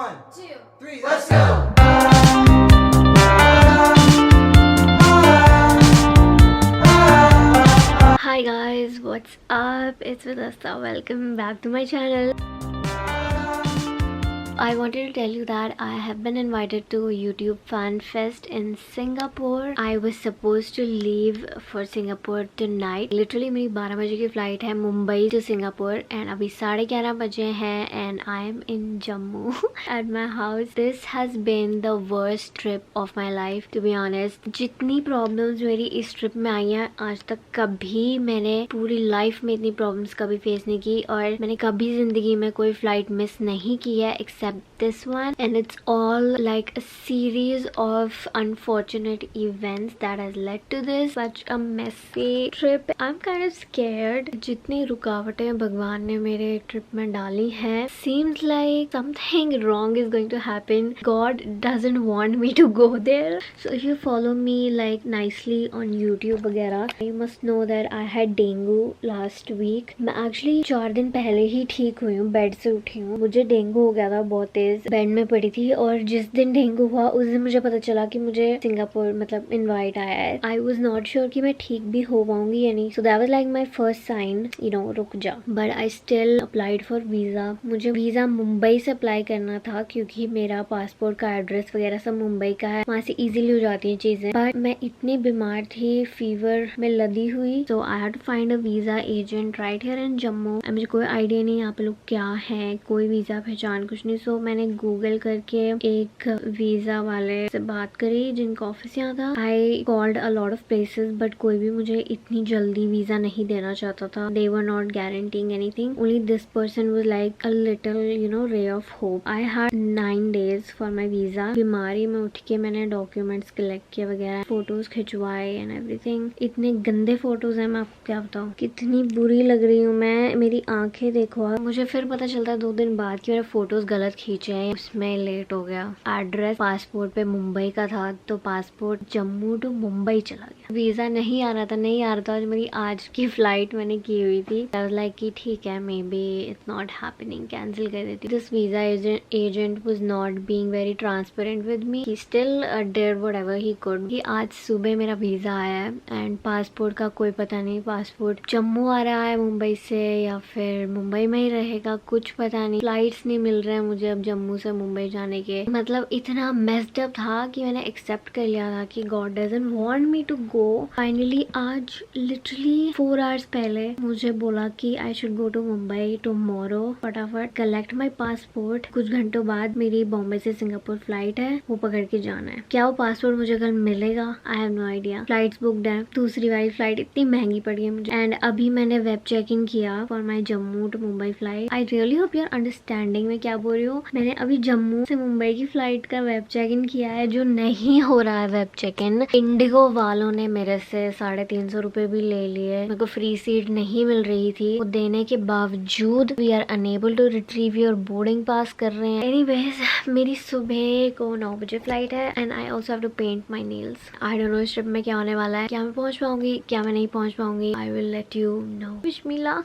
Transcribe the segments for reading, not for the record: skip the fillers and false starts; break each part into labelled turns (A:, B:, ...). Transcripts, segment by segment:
A: 1, 2, 3, let's go!
B: Hi guys, what's up? It's Vitasta. Welcome back to my channel. I wanted to tell you that I have been invited to YouTube FanFest in Singapore. I was supposed to leave for Singapore tonight. Literally मेरी 12 बजे की flight है Mumbai to Singapore and अभी 11:30 बजे हैं and I am in Jammu at my house. This has been the worst trip of my life to be honest. जितनी problems मेरी इस trip में आई हैं आज तक कभी मैंने पूरी life में इतनी problems कभी face नहीं की और मैंने कभी ज़िंदगी में कोई flight miss नहीं की है except this one, and it's all like a series of unfortunate events that has led to this such a messy trip. I'm kind of scared. जितनी रुकावटें भगवान ने मेरे ट्रिप में डाली हैं, seems like something wrong is going to happen. God doesn't want me to go there. So if you follow me like nicely on YouTube वगैरह, you must know that I had dengue last week. मैं actually 4 दिन पहले ही ठीक हुई हूँ, bed से उठी हूँ. मुझे डेंगू हो गया था, बहुत तेज बेड में पड़ी थी और जिस दिन डेंगू हुआ उस दिन मुझे पता चला कि मुझे सिंगापुर मतलब इनवाइट आया है. आई वॉज नॉट श्योर कि मैं ठीक भी हो पाऊंगी या नहीं. So that was like my first sign, you know, रुक जा. But I still applied for visa. मुझे वीजा मुंबई से अप्लाई करना था क्योंकि मेरा पासपोर्ट का एड्रेस वगैरह सब मुंबई का है, वहाँ से इजीली हो जाती है चीजें. बट मैं इतनी बीमार थी, फीवर में लदी हुई, so I had to find a visa agent right here in Jammu. मुझे कोई आइडिया नहीं यहाँ पे लोग क्या है, कोई वीजा पहचान कुछ नहीं. सो मैंने गूगल करके एक वीजा वाले से बात करी जिनका ऑफिस यहाँ था. I called a lot of places but कोई भी मुझे इतनी जल्दी वीजा नहीं देना चाहता था. They were not guaranteeing anything. Only this person was like a little you know ray of hope. I had 9 days for my visa. बीमारी में उठ के मैंने डॉक्यूमेंट्स कलेक्ट किए वगैरह, फोटोज खिंचवाए एंड एवरीथिंग. इतने गंदे फोटोज है, मैं आपको क्या बताऊँ, कितनी बुरी लग रही हूँ मैं. मेरी आंखें देखो. मुझे फिर पता चलता है 2 दिन बाद कि मेरे फोटोज गलत खींचे हैं, उसमें लेट हो गया. एड्रेस पासपोर्ट पे मुंबई का था तो पासपोर्ट जम्मू टू मुंबई चला गया. वीजा नहीं आ रहा था. मेरी आज की फ्लाइट मैंने की हुई थी. आई वाज लाइक कि ठीक है, may be it's not happening, cancel कर देती. This visa agent was not being very transparent with me. He still did whatever he could. कि आज सुबह मेरा वीजा आया है एंड पासपोर्ट का कोई पता नहीं. पासपोर्ट जम्मू आ रहा है मुंबई से या फिर मुंबई में ही रहेगा, कुछ पता नहीं. फ्लाइट्स नहीं मिल रहे हैं मुझे अब जम्मू से मुंबई जाने के. मतलब इतना मेस्ड अप था कि मैंने एक्सेप्ट कर लिया था कि God doesn't want me to go. Finally आज लिटरली 4 आवर्स पहले मुझे बोला कि I should go to Mumbai tomorrow. फटाफट कलेक्ट माई पासपोर्ट. कुछ घंटों बाद मेरी बॉम्बे से सिंगापुर फ्लाइट है, वो पकड़ के जाना है. क्या वो पासपोर्ट मुझे कल मिलेगा? I have no idea. Flights booked है. दूसरी वाली फ्लाइट इतनी महंगी पड़ी है मुझे. एंड अभी मैंने वेब चेक इन किया for my Jammu to Mumbai flight. I really hope you are understanding मैं क्या बोल रही हूँ. मैंने अभी जम्मू से मुंबई की फ्लाइट का वेब चेक इन किया है, जो नहीं हो रहा है वेब चेक इन. इंडिगो वालों ने मेरे से 350 रुपए भी ले लिए. मेरे को फ्री सीट नहीं मिल रही थी. वो देने के बावजूद we are unable to retrieve your boarding pass कर रहे हैं. एनीवेज, मेरी सुबह को 9 बजे फ्लाइट है and I also have to paint my nails. I don't know इस ट्रिप में क्या होने वाला है, क्या मैं पहुंच पाऊंगी, क्या मैं नहीं पहुंच पाऊंगी. I will let you know. Wish me luck.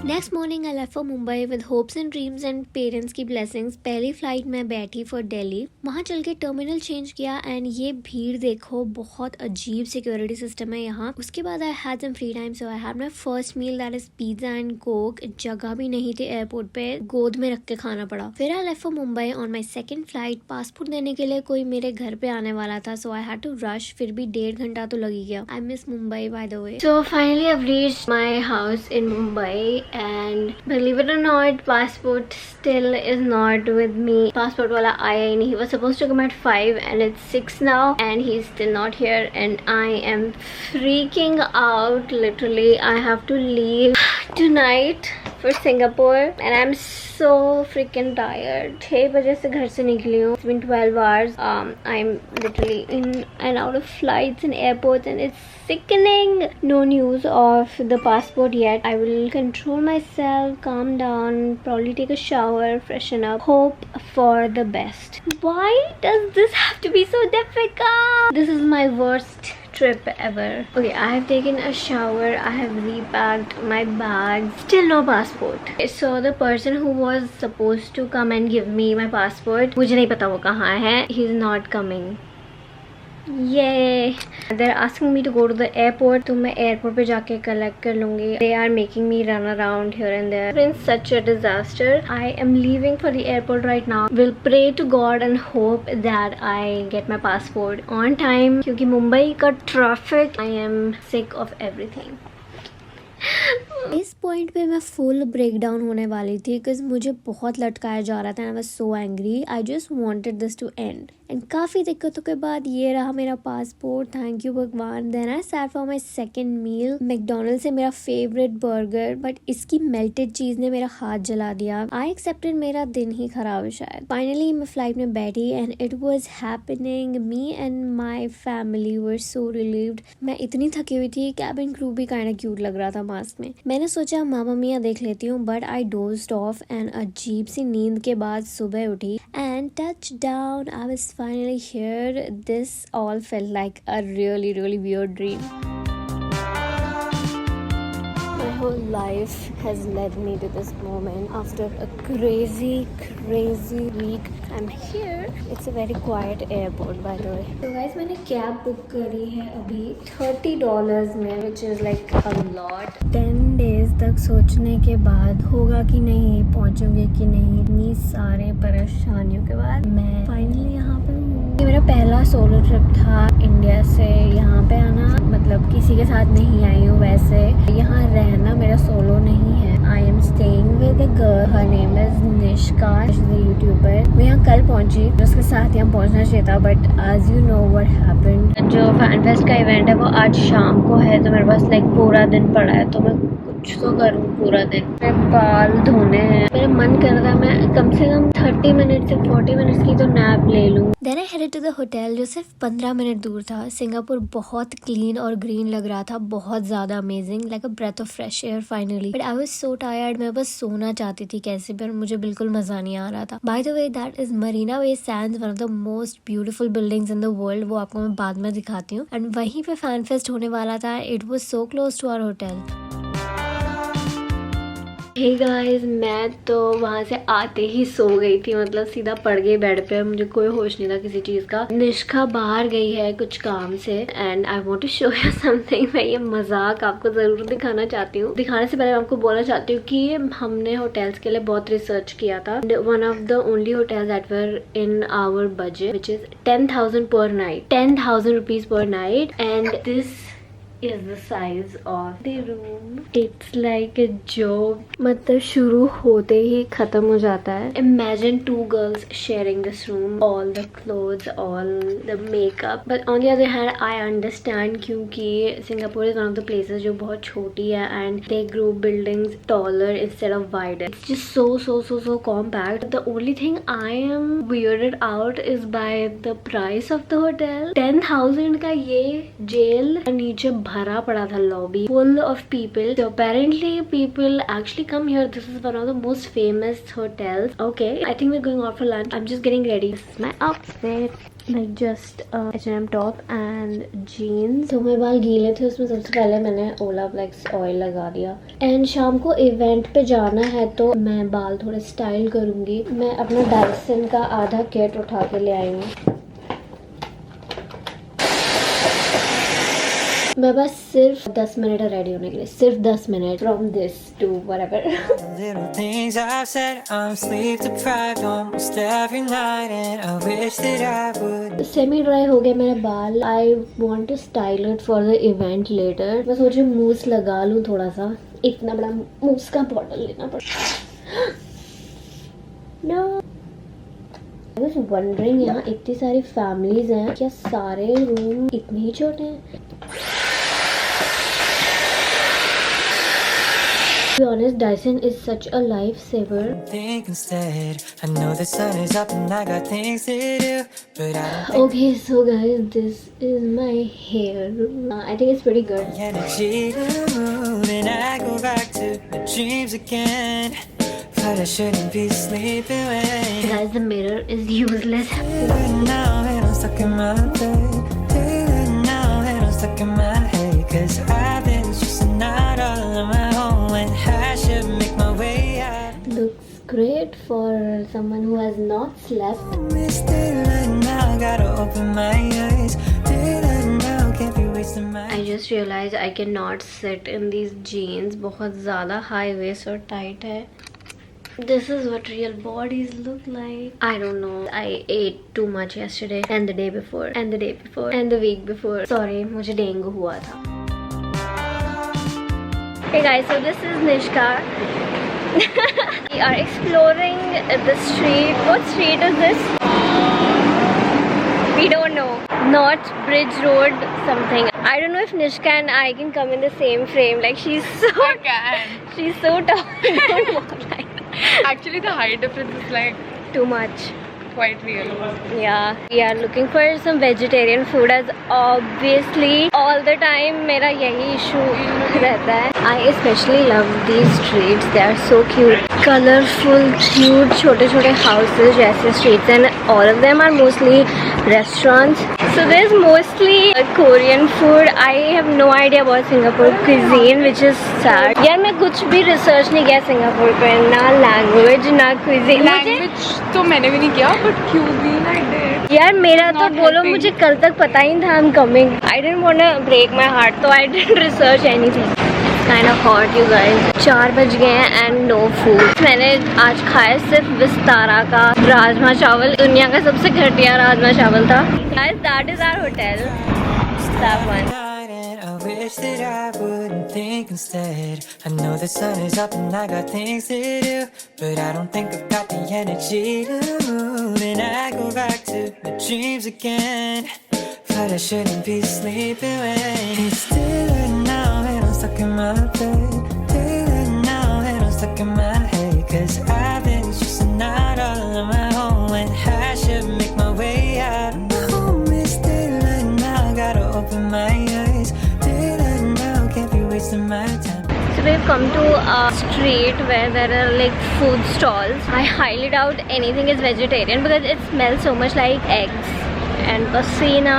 B: Next morning I left for Mumbai with hopes and dreams and parents की ब्लेसिंग्स. पहली फ्लाइट में बैठी फॉर दिल्ली. वहाँ चल के टर्मिनल चेंज किया एंड ये भीड़ देखो, बहुत अजीब सिक्योरिटी सिस्टम है यहाँ. उसके बाद I had some free time, so I had my first meal that is pizza and Coke. जगह भी नहीं थी एयरपोर्ट पे, गोद में रख के खाना पड़ा. फिर I left for Mumbai on my second flight. Passport देने के लिए कोई मेरे घर पे आने वाला था, सो आई हैड टू रश. फिर भी 1.5 घंटा तो लग ही गया. I miss Mumbai by the way. So finally I have reached my house in Mumbai and believe it or not, passport still is not with me. Passport wala aaya hi nahi. He was supposed to come at 5 and it's 6 now and he's still not here and I am freaking out. Literally I have to leave tonight for Singapore and I'm so freaking tired. 6 बजे से घर से निकली हूँ. It's been 12 hours. I'm literally in and out of flights and airports and it's sickening. No news of the passport yet. I will control myself, calm down, probably take a shower, freshen up, hope for the best. Why does this have to be so difficult? This is my worst trip ever. Okay, I have taken a shower, I have repacked my bag, still no passport. So the person who was supposed to come and give me my passport, मुझे नहीं पता वो कहाँ है, he's not coming. Yay! They're asking me to go to the airport, तो मैं airport पे जाके collect कर लूँगी. They are making me run around here and there. It's been such a disaster. I am leaving for the airport right now. Will pray to God and hope that I get my passport on time. क्योंकि मुंबई का traffic, I am sick of everything. इस point पे मैं full break down होने वाली थी because मुझे बहुत लटकाया जा रहा था and I was so angry. I just wanted this to end and काफ़ी दिक्कतों के बाद ये रहा मेरा पासपोर्ट. थैंक यू भगवान. Then I sat for my second meal. McDonald से मेरा फेवरेट बर्गर, बट इसकी मेल्टेड चीज़ ने मेरा हाथ जला दिया. आई एक्सेप्टेड मेरा दिन ही खराब है शायद. फाइनली मैं फ्लाइट में बैठी and it was happening. Me and my family were so relieved. मैं इतनी थकी हुई थी. कैबिन क्रू भी काइंड ऑफ क्यूट लग रहा था मास्क में. मैंने सोचा मामा मियाँ देख लेती हूँ, but I dozed of and अजीब सी नींद के बाद सुबह उठी and touch down. I was finally here. This all felt like a really really weird dream. My whole life has led me to this moment after a crazy week. I'm here. It's a very quiet airport, by the way. So guys, मैंने cab book करी है अभी $30 में, which is like a lot. 10 days तक सोचने के बाद होगा कि नहीं, पहुंचूंगे कि नहीं, इतनी सारे परेशानियों के बाद मैं फाइनली यहाँ पे हूँ. ये मेरा पहला सोलो ट्रिप था इंडिया से यहाँ पे आना. मतलब किसी के साथ नहीं आई हूँ. वैसे यहाँ रहना मेरा सोलो नहीं है. I am staying with a girl. Her name is Nishka. YouTuber. मैं यहाँ कल पहुँची. उसके साथ यहाँ पहुँचना चाहिए था, but as you know what happened. जो फैन फेस्ट का इवेंट है वो आज शाम को है, तो मेरे पास लाइक पूरा दिन पड़ा है, तो मैं कुछ तो करूँ पूरा दिन. मेरे बाल धोने हैं. मेरा मन कर रहा है मैं कम से कम 30 मिनट से 40 मिनट की तो नैप ले लूँ. Then I headed to the hotel जो सिर्फ 15 मिनट दूर था. सिंगापुर बहुत क्लीन और ग्रीन लग रहा था. बहुत ज़्यादा amazing, like a breath of fresh air finally. But I was so tired. मैं बस सोना चाहती थी कैसे भी, और मुझे बिल्कुल मज़ा नहीं आ रहा था. By the way, that is Marina way Sands, one of the most beautiful buildings in the world. वो आपको मैं बाद में दिखाती हूँ. एंड वहीं पे फैन फेस्ट होने वाला था. It was so close to our hotel. Hey guys, मैं तो वहाँ से आते ही सो गई थी. मतलब सीधा पड़ गई बेड पे. मुझे कोई होश नहीं था किसी चीज़ का. निष्का बाहर गई है कुछ काम से and I want to show you something. मैं ये मजाक आपको ज़रूर दिखाना चाहती हूँ. दिखाने से पहले मैं आपको बोलना चाहती हूँ कि हमने होटल्स के लिए बहुत रिसर्च किया था. One of the only hotels that were in our budget which is 10,000 per night. 10,000 rupees per night. And this is the size of the room. It's like a joke. मतलब शुरू होते ही खत्म हो जाता है. Imagine 2 girls sharing this room. All the clothes, all the makeup. But on the other hand, I understand क्योंकि Singapore is one of the places जो बहुत छोटी है and they grew buildings taller instead of wider. It's just so compact. The only thing I am weirded out is by the price of the hotel. 10,000 का ये jail नीचे भरा पड़ा था. Lobby full of people. So apparently people actually come here. This is one of the most famous hotels. Okay, I think we're going out for lunch. I'm just getting ready. This is my outfit. Like just H&M top and jeans. तो मेरे बाल गीले थे, उसमें सबसे पहले मैंने ओला flex oil लगा दिया. एंड शाम को इवेंट पे जाना है तो मैं बाल थोड़े स्टाइल करूंगी. मैं अपना डायसन का आधा किट उठा के ले आई हूँ. मैं बस सिर्फ 10 मिनट है रेडी होने के लिए. सिर्फ 10 minute. From this to whatever. Semi dry हो गए मेरे बाल. I want to style it for the event later. मैं सोच रही हूँ मूस लगा लूँ थोड़ा सा. इतना बड़ा मूस का बॉटल लेना पड़ता. नो, आई वाज वंडरिंग यहाँ इतनी सारी फैमिलीज हैं, क्या सारे रूम इतने ही छोटे हैं? To be honest, Dyson is such a lifesaver. Think instead. I know the sun is up and I got things to do, but I don't. Okay, so guys, this is my hair. I think it's pretty good. Energy to move and I go back to my dreams again. But I shouldn't be sleeping when. Guys, the mirror is useless. Now and I'm stuck in my bed. Now and I'm
C: stuck in my head, 'cause I've been stressing out all on my own when I should make my way out.
B: Looks great for someone who has not slept.
C: Miss daylight now, gotta open my eyes. Daylight now, can't be wasting my.
B: I just realized I cannot sit in these jeans. बहुत ज़्यादा high waist और tight है. This is what real bodies look like. I don't know. I ate too much yesterday and the day before and the day before and the week before. Sorry, मुझे dengue हुआ था. Hey guys, so this is Nishka. We are exploring the street. What street is this? We don't know. Not Bridge Road something. I don't know if Nishka and I can come in the same frame. Like she's so.
A: I can.
B: She's so tall. Don't walk like that.
A: Actually, the height difference is like
B: Too much.
A: quite real.
B: Yeah, we are looking for some vegetarian food as obviously all the time मेरा यही issue रहता है. I especially love these streets. They are so cute, colorful, cute, छोटे-छोटे houses जैसे streets, and all of them are mostly restaurants. So there's mostly Korean food. I have no idea about Singapore cuisine, which is sad. यार मैं कुछ भी research नहीं किया Singapore पे, ना language ना cuisine.
A: Language तो मैंने भी नहीं किया, but cuisine I did.
B: यार मेरा तो
A: Not
B: बोलो
A: helping.
B: मुझे कल तक पता ही था I'm coming. I didn't wanna break my heart, so I didn't research anything. It's kind of hot, you guys. 4 बज गए हैं and no food. मैंने आज खाया सिर्फ विस्तारा का राजमा चावल. दुनिया का सबसे घटिया राजमा चावल था. Guys, that is our hotel. That one.
C: I wish that I wouldn't think instead. I know the sun is up and I got things to do, but I don't think I've got the energy to move. And I go back to my dreams again, but I shouldn't be sleeping when it's daylight now and I'm stuck in my bed. Daylight now and I'm stuck in my head, 'cause I've been stressing out all on my own when I should make my way out. Oh, it's daylight now, gotta open my eyes. Daylight now, can't be wasting my time.
B: So we've come to a street where there are like food stalls. I highly doubt anything is vegetarian because it smells so much like eggs and pasina.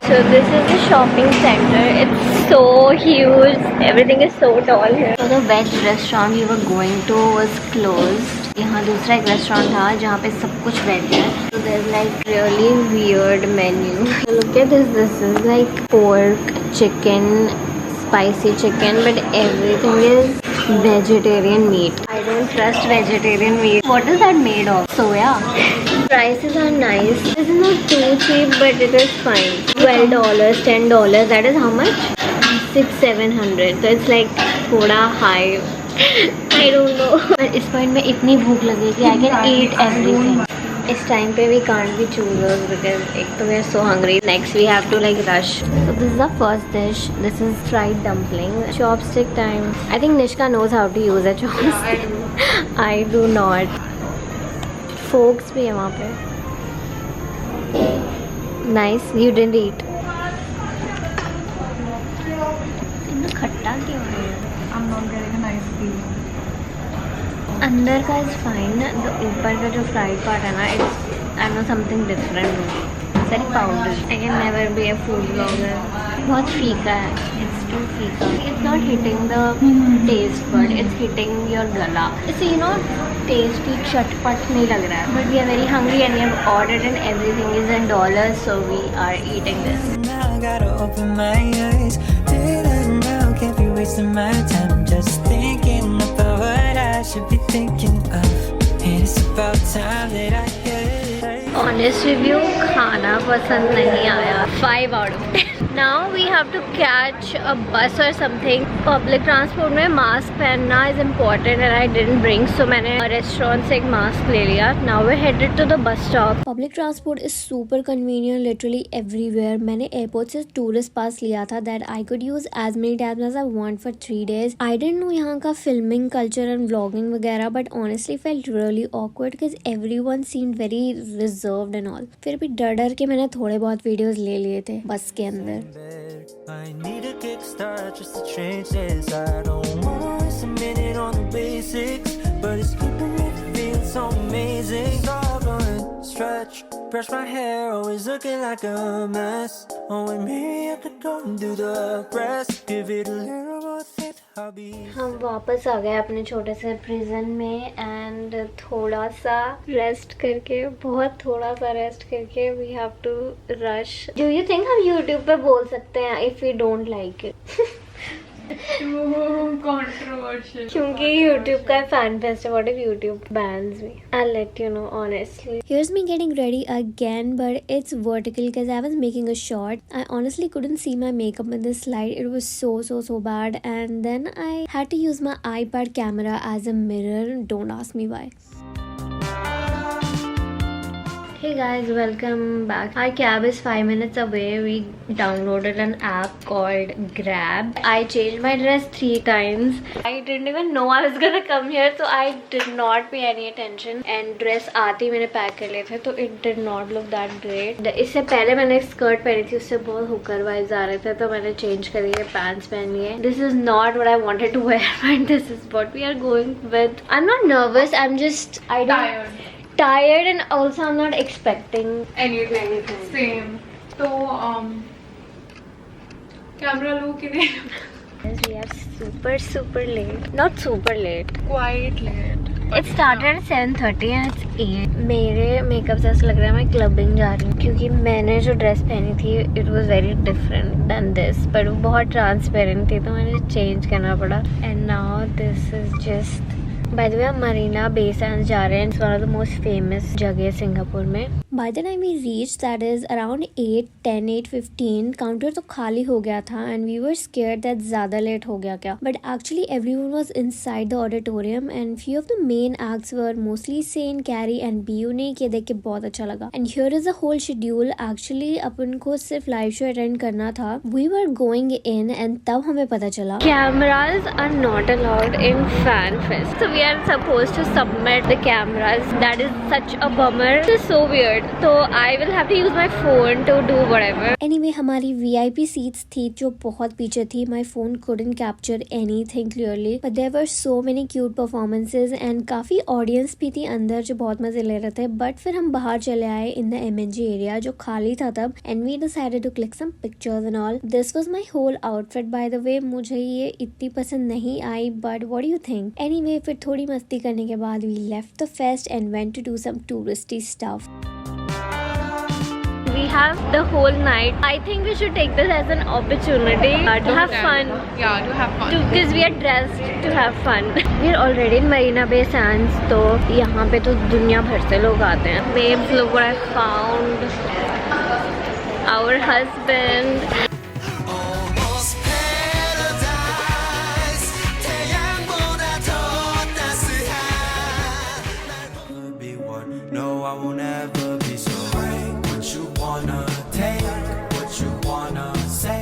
B: So this is the shopping center. It's so huge. Everything is so tall here. So the veg restaurant we were going to was closed. यहाँ दूसरा एक restaurant था जहाँ पे सब कुछ veg है. So there's like really weird menu. So look at this. This is like pork, chicken, spicy chicken, but everything is vegetarian meat. I don't trust vegetarian meat. What is that made of? Soya. Prices are nice. This is not too cheap, but it is fine. $12, $10. That is how much? 600-700. So it's like थोड़ा high. I don't know. But इस point में इतनी भूख लगेगी. I can eat everything. इस time पे we can't be choosers because एक तो we are so hungry. Next we have to like rush. So this is the first dish. This is fried dumpling. Chopstick time. I think Nishka knows how to use a chopstick. I do not. Forks भी है वहाँ पे. Nice. You didn't eat. इतना खट्टा क्यों है?
A: I'm not getting a nice feeling.
B: अंदर का इज फाइन. ऊपर का जो फ्राइड पार्ट है ना, it's I know something different. Very powder. I can never be a food blogger. बहुत फीका है. इट्स टू फीका. It's not hitting the taste but it's hitting your गला. इससे यू नो टेस्टी चटपट नहीं लग रहा है. But we are very hungry and we have ordered and everything is in dollars, so we are eating this.
C: Now gotta open my eyes. Daylight now, can't be wasting my time just thinking about what I should be thinking of. And it's about time that I get.
B: Honest review, खाना पसंद नहीं आया. 5 out of 10. Now we have to catch a bus or something. Public transport में mask पहनना is important and I didn't bring, so मैंने restaurant से एक mask ले लिया. Now we're headed to the bus stop. Public transport is super convenient, literally everywhere. मैंने airport से tourist pass लिया था that I could use as many times as I want for 3 days. I didn't know यहाँ का filming culture and vlogging वगैरह, but honestly felt really awkward because everyone seemed very reserved and all. फिर भी डर डर के मैंने थोड़े बहुत वीडियोस ले लिए थे बस के अंदर.
C: I need a kickstart just to change this. I don't want a minute on the basics, but it's keeping me feeling so amazing. Start going stretch. Brush my hair, always looking like a mess. Oh, with me, I could go and do the rest. Give it a little more faith, I'll be.
B: हम वापस आ गए अपने छोटे से prison में and थोड़ा सा rest करके, बहुत थोड़ा सा रेस्ट करके we have to rush. Do you think हम यूट्यूब पे बोल सकते हैं if we don't like it?
A: Controversial.
B: क्योंकि YouTube का fan fest है. What if YouTube bans me? I'll let you know honestly. Here's me getting ready again, but it's vertical because I was making a shot. I honestly couldn't see my makeup in this light. It was so bad, and then I had to use my iPad camera as a mirror. Don't ask me why. Hey guys, welcome back. Our cab is 5 minutes away. We downloaded an app called Grab. I changed my dress 3 times. I didn't even know I was gonna come here, so I did not pay any attention. And dress आते ही मैंने pack कर लिए थे, तो it did not look that great. इससे पहले मैंने skirt पहनी थी, उससे बहुत हुकर वाइज आ रहे थे, तो मैंने चेंज कर लिए, पैंट्स पहन लिए. This is not what I wanted to wear, but this is what we are going with. I'm not nervous. I'm just tired and also I'm not expecting
A: anything. Same. So camera लो कि नहीं?
B: Yes, we are super late. Not super late.
A: Quite late.
B: It started at 7:30 and it's 8. मेरे makeup से ऐसा लग रहा है मैं clubbing जा रही हूँ, क्योंकि मैंने जो ड्रेस पहनी थी it was very different than this, but वो बहुत ट्रांसपेरेंट थी, तो मैंने चेंज करना पड़ा. And now this is just. By the way, हम मरीना बे सैंड्स जा रहे हैं. It's one of the most famous जगह सिंगापुर में. By the time we reached, that is around 8:10, 8:15, counter तो खाली हो गया था and we were scared that ज़्यादा लेट हो गया क्या. But actually everyone was inside the auditorium and few of the main acts were mostly Saint, Carrie and BU ने ये देख के बहुत अच्छा लगा. And here is the whole schedule. Actually अपन को सिर्फ लाइव शो अटेंड करना था. We were going in and तब हमें पता चला cameras are not allowed in FanFest. So we are supposed to submit the cameras. That is such a bummer. This is so weird. So I will have to use my phone to do whatever. Anyway, हमारी VIP seats थी जो बहुत पीछे थी. My phone couldn't capture anything clearly, but there were so many cute performances and काफी audience भी थी अंदर जो बहुत मजे ले रहे थे. But फिर हम बाहर चले आए in the MNG area जो खाली था तब, and we decided to click some pictures and all. This was my whole outfit by the way. मुझे ये इतनी पसंद नहीं आई, but what do you think? Anyway, फिर थोड़ी मस्ती करने के बाद we left the fest and went to do some touristy stuff. We have the whole night. I think we should take this as an opportunity to have fun.
A: Yeah, to have fun.
B: Because we are dressed to have fun. We are already in Marina Bay Sands. तो यहाँ पे तो दुनिया भर से लोग आते हैं. Babes, look what I found. Our husband.
C: No, I won't ever be so brave. What you wanna take, what you wanna say,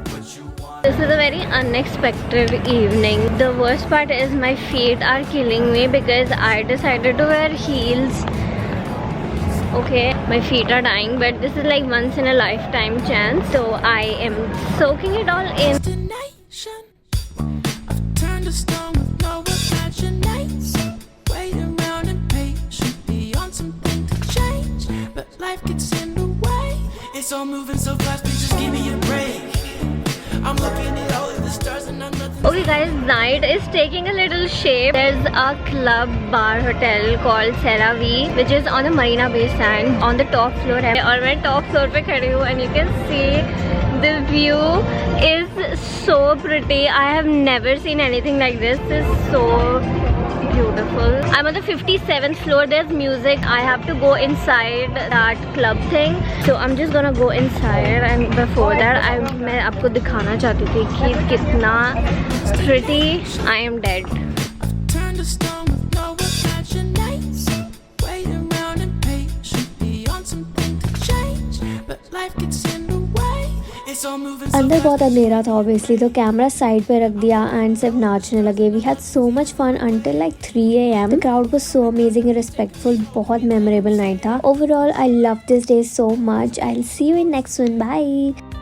C: what you wanna.
B: This is a very unexpected evening. The worst part is my feet are killing me because I decided to wear heels. Okay, my feet are dying, but this is like once in a lifetime chance. So I am soaking it all in.
C: Destination. I've turned a stone with no imagination. Waiting around impatiently on something to change, but life gets in the way. It's all moving so fast, please just give me a break. I'm looking at all of the stars and I'm nothing.
B: Okay guys, night is taking a little shape. There's a club bar hotel called CeraVe which is on the Marina Bay Sands on the top floor है. और मैं top floor पे खड़ी हूँ and you can see the view is so pretty. I have never seen anything like this. This is so beautiful. I'm on the 57th floor. There's music. I have to go inside that club thing. So I'm just gonna go inside and before that मैं आपको दिखाना चाहती थी कि कितना pretty. I am dead.
C: Turned a stone with no imagination. Waiting around impatiently on something to change, but life gets in the way. It's all moving so
B: अंदर बहुत अंधेरा था obviously, तो कैमरा साइड पे रख दिया एंड सिर्फ नाचने लगे. We had so much fun until like 3 AM. The crowd was so amazing and respectful. बहुत memorable night था. Overall, I love this day so much. I'll see you in next one. Bye.